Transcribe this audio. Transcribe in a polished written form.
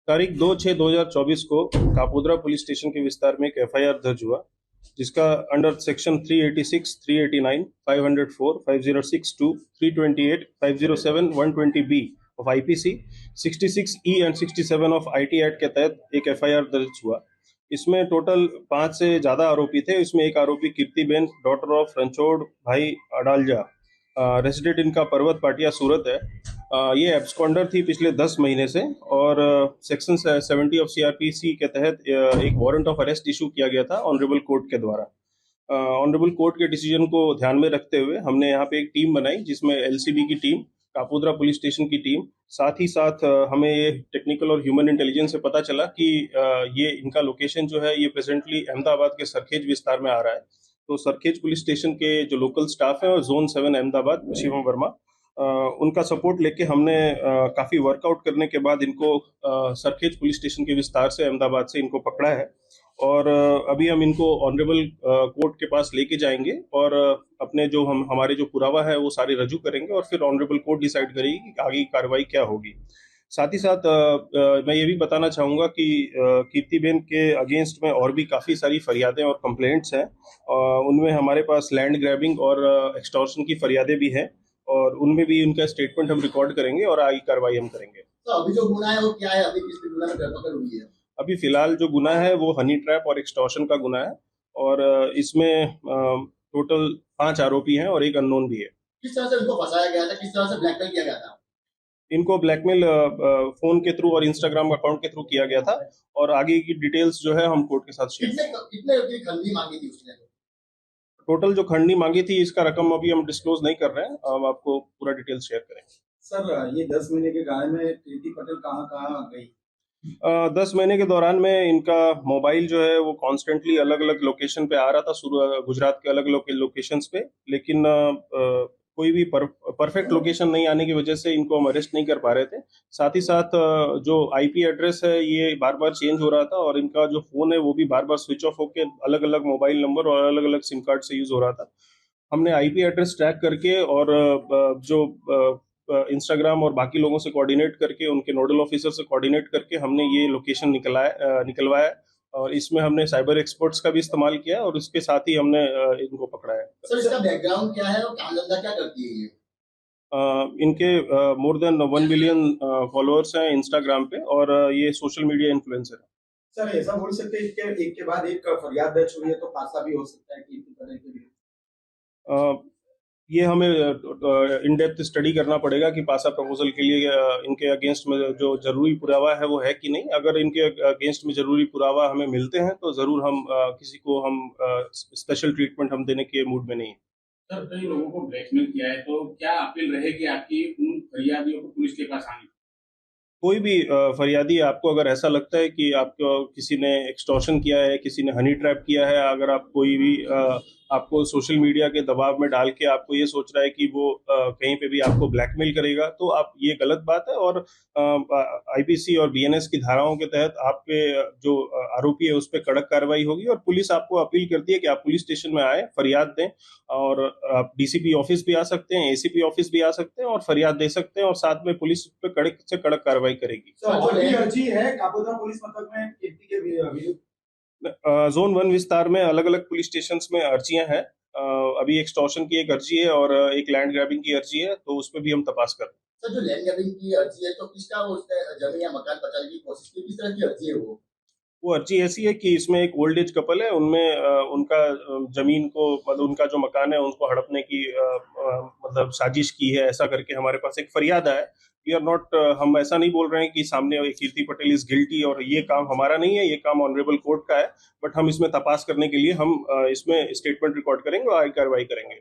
तारीख 2/6/2024 को Kapodra police station के विस्तार में एक एफआईआर दर्ज हुआ, जिसका under section 386, 389, 504, 5062, 328, 507, 120B of IPC, 66E and 67 of IT act के तहत एक एफआईआर दर्ज हुआ। इसमें टोटल 5 से ज्यादा आरोपी थे। इसमें एक आरोपी कीर्तिबेन, डॉटर ऑफ रणछोड़ भाई अडालजा, रेसिडेंट इनका पर्वत पाटिया सूरत है। ये एब्सकॉन्डर थी पिछले 10 महीने से, और सेक्शन 70 ऑफ सीआरपीसी के तहत एक वारंट ऑफ अरेस्ट इशू किया गया था ऑनरेबल कोर्ट के द्वारा। ऑनरेबल कोर्ट के डिसीजन को ध्यान में रखते हुए हमने यहाँ पे एक टीम बनाई, जिसमें एलसीबी की टीम, कापोद्रा पुलिस स्टेशन की टीम, साथ ही साथ हमें ये टेक्निकल और ह्यूमन इंटेलिजेंस से पता चला कि ये इनका लोकेशन जो है ये प्रेजेंटली अहमदाबाद के सरखेज विस्तार में आ रहा है। तो सरखेज पुलिस स्टेशन के जो लोकल स्टाफ है और जोन 7 अहमदाबाद शिवम वर्मा, उनका सपोर्ट लेके हमने काफी वर्कआउट करने के बाद इनको सरखेज पुलिस स्टेशन के विस्तार से अहमदाबाद से इनको पकड़ा है। और अभी हम इनको ऑनरेबल कोर्ट के पास लेके जाएंगे और अपने जो हमारे जो पुरावा है वो सारे रजू करेंगे, और फिर ऑनरेबल कोर्ट डिसाइड करेगी कि आगे की कार्रवाई क्या होगी। साथ ही साथ मैं ये भी बताना चाहूंगा कि कीर्तिबेन के अगेंस्ट में और भी काफी सारी फरियादें और कंप्लेंट्स हैं। उनमें हमारे पास लैंड ग्रैबिंग और एक्सटॉर्शन की फरियादें भी हैं, और उनमें भी उनका स्टेटमेंट हम रिकॉर्ड करेंगे और आगे कार्रवाई हम करेंगे। तो अभी जो गुना है वो क्या है? अभी किस गुना में धरपकड़ हुई है? अभी फिलहाल जो गुना है वो हनी ट्रैप और एक्सटॉर्शन का गुना है, और इसमें टोटल 5 आरोपी हैं और एक अननोन भी है। किस तरह से इनको फंसाया गया था, किस तरह से ब्लैकमेल किया गया था? इनको ब्लैकमेल फोन के थ्रू और इंस्टाग्राम अकाउंट के थ्रू किया गया था, और आगे की डिटेल्स जो है हम कोर्ट के साथ शेयर कितने कितने की खंडी मांगी थी उसने? टोटल जो खंडनी मांगी थी इसका रकम अभी हम डिस्क्लोज नहीं कर रहे हैं, हम आपको पूरा डिटेल्स शेयर करेंगे। सर, ये 10 महीने के गाय में प्रीति पटेल कहाँ कहाँ गई? 10 महीने के दौरान में इनका मोबाइल जो है वो कॉन्स्टेंटली अलग अलग लोकेशन पे आ रहा था, गुजरात के अलग अलग लोकेशंस पे, लेकिन कोई भी परफेक्ट लोकेशन नहीं आने की वजह से इनको हम अरेस्ट नहीं कर पा रहे थे। साथ ही साथ जो आईपी एड्रेस है ये बार बार चेंज हो रहा था, और इनका जो फोन है वो भी बार बार स्विच ऑफ होकर अलग अलग मोबाइल नंबर और अलग अलग सिम कार्ड से यूज हो रहा था। हमने आईपी एड्रेस ट्रैक करके और जो इंस्टाग्राम और बाकी लोगों से कोऑर्डिनेट करके, उनके नोडल ऑफिसर से कोऑर्डिनेट करके हमने ये लोकेशन निकलवाया, और इसमें हमने साइबर एक्सपर्ट्स का भी इस्तेमाल किया, और उसके साथ ही हमने इनको पकड़ा है। सर, इसका बैकग्राउंड क्या है और काम धंधा क्या करती है ये? इनके मोर देन 1 बिलियन फॉलोअर्स हैं इंस्टाग्राम पे, और ये सोशल मीडिया इन्फ्लुएंसर है। सर, ऐसा बोल सकते हैं कि एक के बाद एक फरियाद दर्ज हुई है, तो पासा भी हो सकता है कि इसी तरह के लिए। ये हमें इन डेप्थ स्टडी करना पड़ेगा कि पासा प्रपोजल के लिए इनके अगेंस्ट में जो जरूरी पुरावा है वो है कि नहीं। अगर इनके अगेंस्ट में जरूरी पुरावा हमें मिलते हैं तो जरूर हम किसी को हम स्पेशल ट्रीटमेंट हम देने के मूड में नहीं है। सर, कई लोगों को ब्लैकमेल किया है, तो क्या अपील रहेगी आपकी उन फरियादियों को पुलिस के पास आने की? कोई भी फरियादी, आपको अगर ऐसा लगता है कि आपको किसी ने एक्सटॉर्शन किया है, किसी ने हनी ट्रैप किया है, अगर आप कोई भी आपको सोशल मीडिया के दबाव में डाल के आपको ये सोच रहा है कि वो कहीं पे भी आपको ब्लैकमेल करेगा, तो आप ये गलत बात है। और आईपीसी और बीएनएस की धाराओं के तहत आपके जो आरोपी है उस पर कड़क कार्रवाई होगी, और पुलिस आपको अपील करती है कि आप पुलिस स्टेशन में आए, फरियाद दें, और आप डीसीपी ऑफिस भी आ सकते हैं, एसीपी ऑफिस भी आ सकते हैं और फरियाद दे सकते हैं, और साथ में पुलिस पे कड़क से कड़क कार्रवाई करेगी। और भी अर्जी है कापोद्रा पुलिस मथक में कीर्ति के विरुद्ध? जोन 1 विस्तार में अलग अलग पुलिस स्टेशन में अर्जियां हैं। अभी एक्सटॉर्शन की एक अर्जी है और एक लैंड ग्रैबिंग की अर्जी है, तो उसमें भी हम तपास कर रहे हैं। सर, जो लैंड ग्रैबिंग की अर्जी है तो किसका वो उसने जमीन या मकान बचाने की कोशिश की? किस तरह की अर्जी है वो अर्जी ऐसी है कि इसमें एक ओल्ड एज कपल है, उनमें उनका जमीन को, मतलब उनका जो मकान है उनको हड़पने की मतलब साजिश की है, ऐसा करके हमारे पास एक फरियाद है। वी आर नॉट, हम ऐसा नहीं बोल रहे हैं कि सामने कीर्ति पटेल इज गिल्टी, और ये काम हमारा नहीं है, ये काम ऑनरेबल कोर्ट का है। बट हम इसमें तपास करने के लिए हम इसमें स्टेटमेंट रिकॉर्ड करेंगे और आगे कार्रवाई करेंगे।